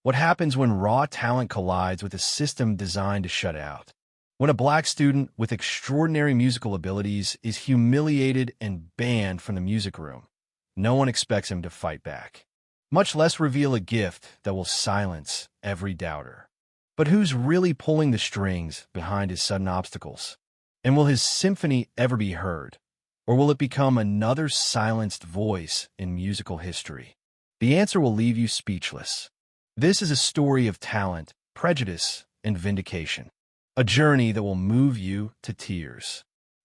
What happens when raw talent collides with a system designed to shut it out? When a black student with extraordinary musical abilities is humiliated and banned from the music room, no one expects him to fight back, much less reveal a gift that will silence every doubter. But who's really pulling the strings behind his sudden obstacles? And will his symphony ever be heard? Or will it become another silenced voice in musical history? The answer will leave you speechless. This is a story of talent, prejudice, and vindication. A journey that will move you to tears.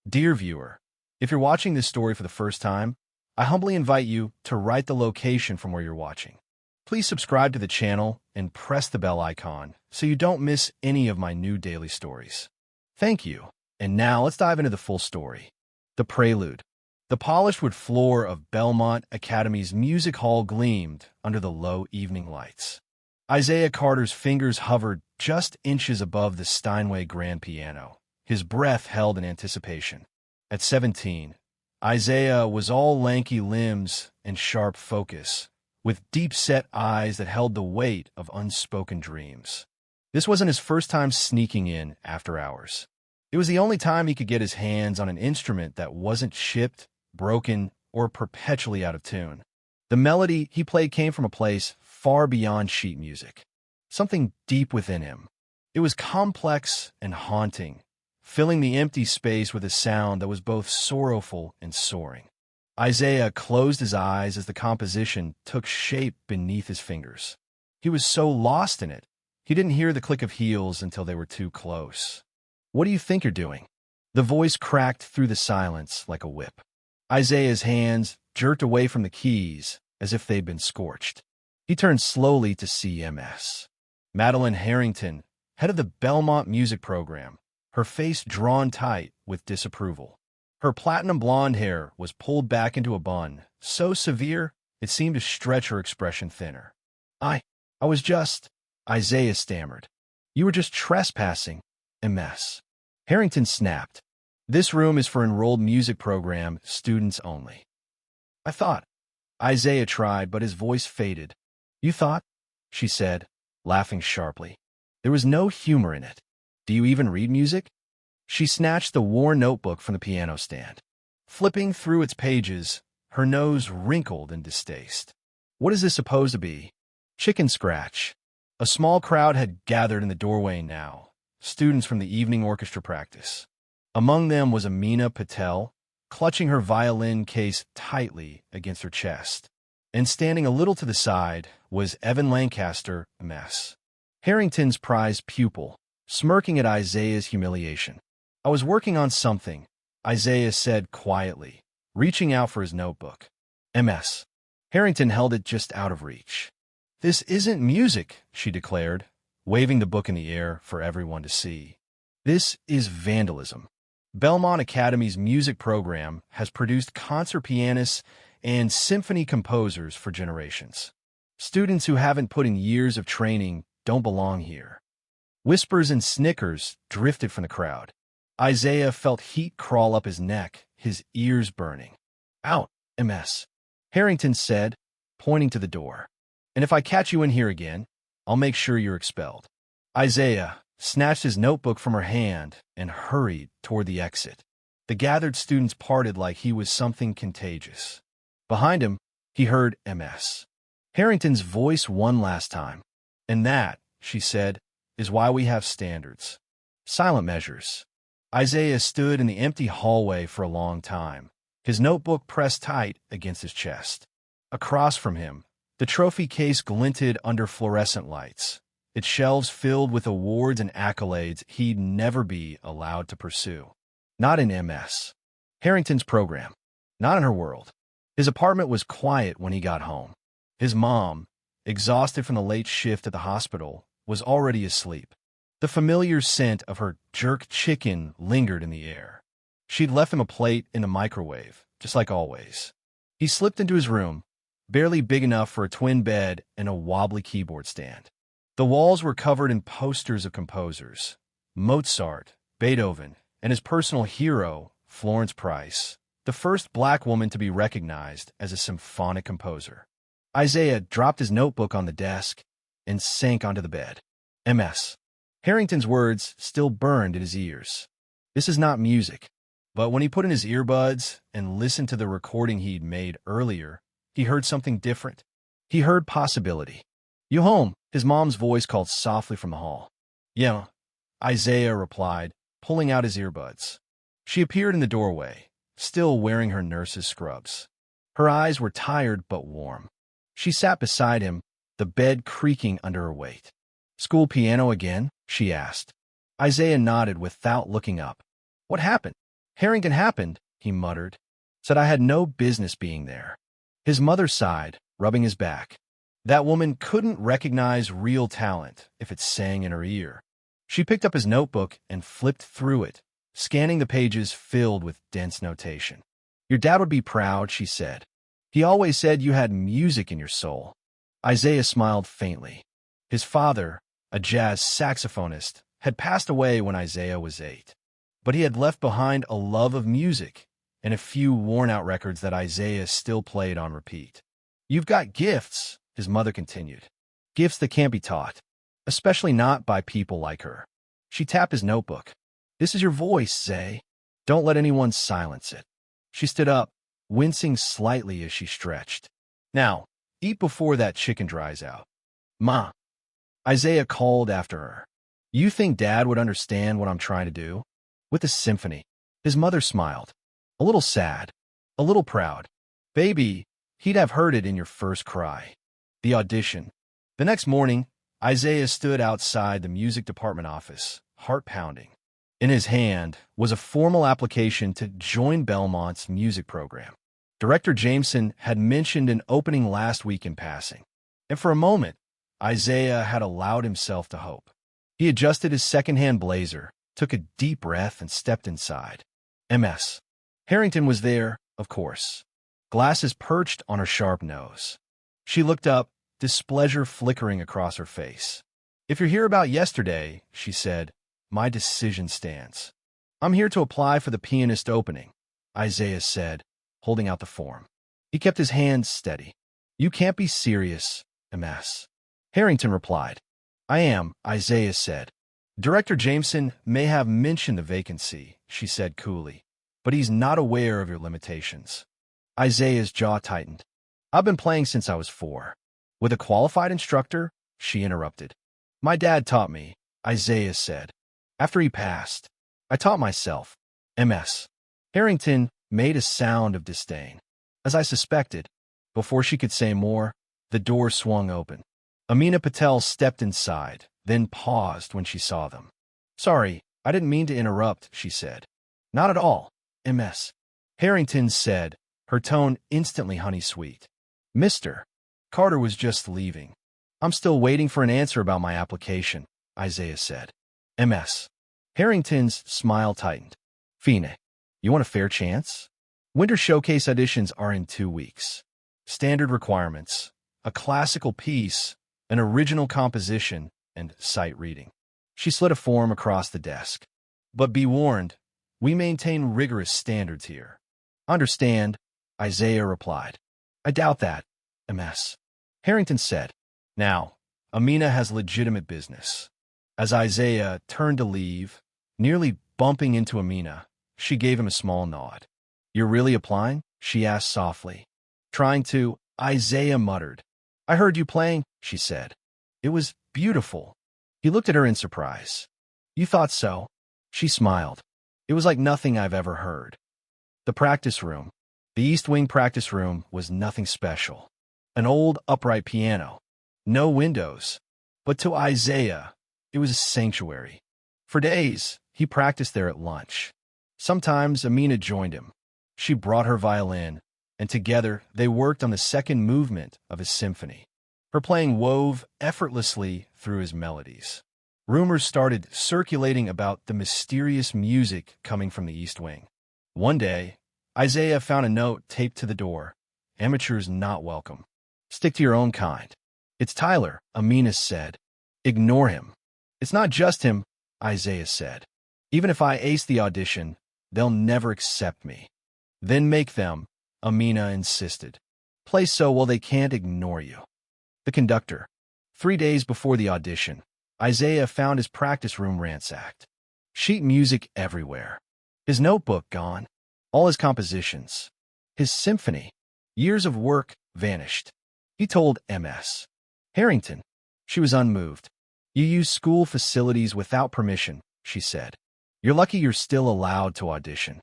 Dear viewer, if you're watching this story for the first time, I humbly invite you to write the location from where you're watching. Please subscribe to the channel and press the bell icon so you don't miss any of my new daily stories. Thank you. And now let's dive into the full story. The Prelude. The polished wood floor of Belmont Academy's music hall gleamed under the low evening lights. Isaiah Carter's fingers hovered just inches above the Steinway grand piano, his breath held in anticipation. At 17, Isaiah was all lanky limbs and sharp focus, with deep-set eyes that held the weight of unspoken dreams. This wasn't his first time sneaking in after hours. It was the only time he could get his hands on an instrument that wasn't chipped, broken, or perpetually out of tune. The melody he played came from a place far beyond sheet music, something deep within him. It was complex and haunting, filling the empty space with a sound that was both sorrowful and soaring. Isaiah closed his eyes as the composition took shape beneath his fingers. He was so lost in it, he didn't hear the click of heels until they were too close. "What do you think you're doing?" The voice cracked through the silence like a whip. Isaiah's hands jerked away from the keys as if they'd been scorched. He turned slowly to see Ms. Madeline Harrington, head of the Belmont music program, her face drawn tight with disapproval. Her platinum blonde hair was pulled back into a bun, so severe it seemed to stretch her expression thinner. I was just," Isaiah stammered. "You were just trespassing, Ms." Harrington snapped. "This room is for enrolled music program students only." "I thought," Isaiah tried, but his voice faded. "You thought?" she said, laughing sharply. There was no humor in it. "Do you even read music?" She snatched the worn notebook from the piano stand. Flipping through its pages, her nose wrinkled in distaste. "What is this supposed to be? Chicken scratch?" A small crowd had gathered in the doorway now, students from the evening orchestra practice. Among them was Amina Patel, clutching her violin case tightly against her chest. And standing a little to the side was Evan Lancaster, Ms. Harrington's prized pupil, smirking at Isaiah's humiliation. "I was working on something," Isaiah said quietly, reaching out for his notebook. "Ms." Harrington held it just out of reach. "This isn't music," she declared, waving the book in the air for everyone to see. "This is vandalism." Belmont Academy's music program has produced concert pianists and symphony composers for generations. Students who haven't put in years of training don't belong here. Whispers and snickers drifted from the crowd. Isaiah felt heat crawl up his neck, his ears burning. "Out, Ms." Harrington said, pointing to the door. "And if I catch you in here again, I'll make sure you're expelled." Isaiah snatched his notebook from her hand and hurried toward the exit. The gathered students parted like he was something contagious. Behind him, he heard Ms. Harrington's voice one last time. "And that," she said, "is why we have standards. Silent measures." Isaiah stood in the empty hallway for a long time, his notebook pressed tight against his chest. Across from him, the trophy case glinted under fluorescent lights, its shelves filled with awards and accolades he'd never be allowed to pursue. Not in Ms. Harrington's program. Not in her world. His apartment was quiet when he got home. His mom, exhausted from the late shift at the hospital, was already asleep. The familiar scent of her jerk chicken lingered in the air. She'd left him a plate in the microwave, just like always. He slipped into his room, barely big enough for a twin bed and a wobbly keyboard stand. The walls were covered in posters of composers, Mozart, Beethoven, and his personal hero, Florence Price, the first black woman to be recognized as a symphonic composer. Isaiah dropped his notebook on the desk and sank onto the bed. MS. Harrington's words still burned in his ears. This is not music. But when he put in his earbuds and listened to the recording he'd made earlier, he heard something different. He heard possibility. "You home?" His mom's voice called softly from the hall. "Yeah," Isaiah replied, pulling out his earbuds. She appeared in the doorway, still wearing her nurse's scrubs. Her eyes were tired but warm. She sat beside him, the bed creaking under her weight. "School piano again?" she asked. Isaiah nodded without looking up. "What happened?" "Harrington happened," he muttered. "Said I had no business being there." His mother sighed, rubbing his back. That woman couldn't recognize real talent if it sang in her ear. She picked up his notebook and flipped through it, scanning the pages filled with dense notation. "Your dad would be proud," she said. "He always said you had music in your soul." Isaiah smiled faintly. His father, a jazz saxophonist, had passed away when Isaiah was 8. But he had left behind a love of music and a few worn-out records that Isaiah still played on repeat. "You've got gifts," his mother continued. "Gifts that can't be taught, especially not by people like her." She tapped his notebook. "This is your voice, Zay. Don't let anyone silence it." She stood up, wincing slightly as she stretched. "Now, eat before that chicken dries out." "Ma," Isaiah called after her. "You think Dad would understand what I'm trying to do?" With the symphony, his mother smiled. A little sad, a little proud. "Baby, he'd have heard it in your first cry." The audition. The next morning, Isaiah stood outside the music department office, heart pounding. In his hand was a formal application to join Belmont's music program. Director Jameson had mentioned an opening last week in passing, and for a moment, Isaiah had allowed himself to hope. He adjusted his second-hand blazer, took a deep breath, and stepped inside. MS. Harrington was there, of course, glasses perched on her sharp nose. She looked up, displeasure flickering across her face. "If you're here about yesterday," she said, "my decision stands." "I'm here to apply for the pianist opening," Isaiah said, holding out the form. He kept his hands steady. "You can't be serious, MS." Harrington replied. "I am," Isaiah said. "Director Jameson may have mentioned the vacancy," she said coolly, "but he's not aware of your limitations." Isaiah's jaw tightened. "I've been playing since I was 4. With a qualified instructor," she interrupted. "My dad taught me," Isaiah said. "After he passed, I taught myself." MS. Harrington made a sound of disdain. As I suspected, before she could say more, the door swung open. Amina Patel stepped inside, then paused when she saw them. "Sorry, I didn't mean to interrupt," she said. "Not at all, MS." Harrington said, her tone instantly honey-sweet. "Mr. Carter was just leaving. I'm still waiting for an answer about my application," Isaiah said. MS. Harrington's smile tightened. "Fine, you want a fair chance? Winter Showcase auditions are in 2 weeks. Standard requirements: a classical piece, an original composition, and sight reading." She slid a form across the desk. "But be warned, we maintain rigorous standards here." "Understand," Isaiah replied. "I doubt that, MS." Harrington said. "Now, Amina has legitimate business." As Isaiah turned to leave, nearly bumping into Amina, she gave him a small nod. "You're really applying?" she asked softly. "Trying to," Isaiah muttered. "I heard you playing," she said. "It was beautiful." He looked at her in surprise. "You thought so?" She smiled. "It was like nothing I've ever heard." The practice room. The East Wing practice room was nothing special. An old upright piano. No windows. But to Isaiah, it was a sanctuary. For days, he practiced there at lunch. Sometimes Amina joined him. She brought her violin, and together they worked on the second movement of his symphony. Her playing wove effortlessly through his melodies. Rumors started circulating about the mysterious music coming from the East Wing. One day, Isaiah found a note taped to the door. "Amateurs not welcome. Stick to your own kind." "It's Tyler," Amina said. "Ignore him." "It's not just him," Isaiah said. "Even if I ace the audition, they'll never accept me." "Then make them," Amina insisted. "Play so well they can't ignore you." The conductor. 3 days before the audition, Isaiah found his practice room ransacked. Sheet music everywhere. His notebook gone. All his compositions. His symphony. Years of work vanished. He told Ms. Harrington. She was unmoved. You use school facilities without permission, she said. You're lucky you're still allowed to audition.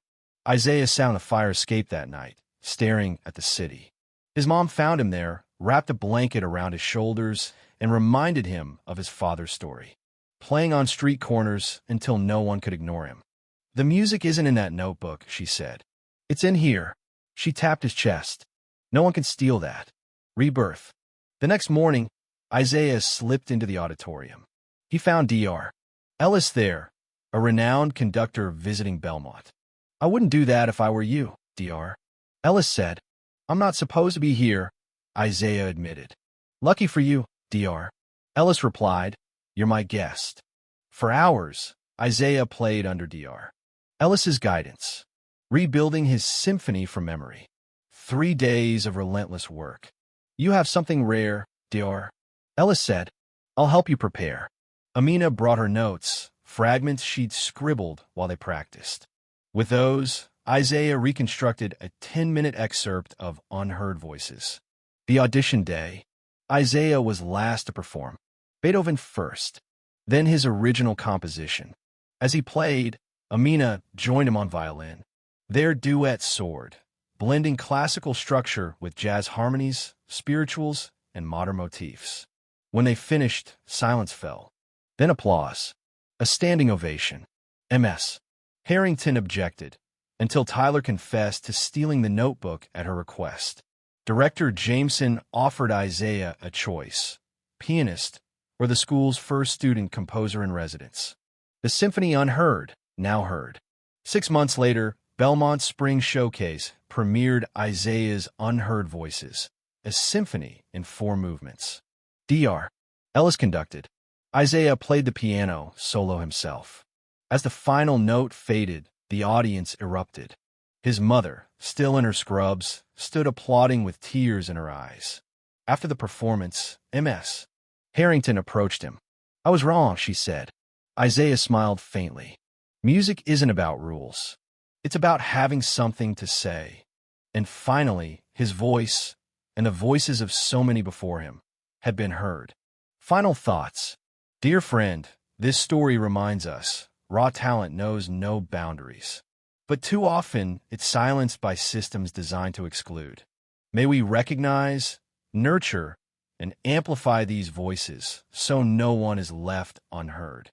Isaiah sat on a fire escape that night, staring at the city. His mom found him there, wrapped a blanket around his shoulders, and reminded him of his father's story, playing on street corners until no one could ignore him. The music isn't in that notebook, she said. It's in here. She tapped his chest. No one can steal that. Rebirth. The next morning, Isaiah slipped into the auditorium. He found Dr. Ellis there, a renowned conductor visiting Belmont. I wouldn't do that if I were you, Dr. Ellis said. I'm not supposed to be here, Isaiah admitted. Lucky for you, Dr. Ellis replied. You're my guest. For hours, Isaiah played under Dr. Ellis's guidance, rebuilding his symphony from memory. 3 days of relentless work. You have something rare, Dr. Ellis said. I'll help you prepare. Amina brought her notes, fragments she'd scribbled while they practiced. With those, Isaiah reconstructed a 10-minute excerpt of Unheard Voices. The audition day, Isaiah was last to perform. Beethoven first, then his original composition. As he played, Amina joined him on violin. Their duet soared, blending classical structure with jazz harmonies, spirituals, and modern motifs. When they finished, silence fell. Then applause. A standing ovation. Ms. Harrington objected, until Tyler confessed to stealing the notebook at her request. Director Jameson offered Isaiah a choice: pianist or the school's first student composer in residence. The symphony unheard, now heard. 6 months later, Belmont's Spring Showcase premiered Isaiah's Unheard Voices, a symphony in 4 movements. Dr. Ellis conducted. Isaiah played the piano solo himself. As the final note faded, the audience erupted. His mother, still in her scrubs, stood applauding with tears in her eyes. After the performance, Ms. Harrington approached him. I was wrong, she said. Isaiah smiled faintly. Music isn't about rules. It's about having something to say. And finally, his voice, and the voices of so many before him, had been heard. Final thoughts. Dear friend, this story reminds us, raw talent knows no boundaries. But too often, it's silenced by systems designed to exclude. May we recognize, nurture, and amplify these voices so no one is left unheard.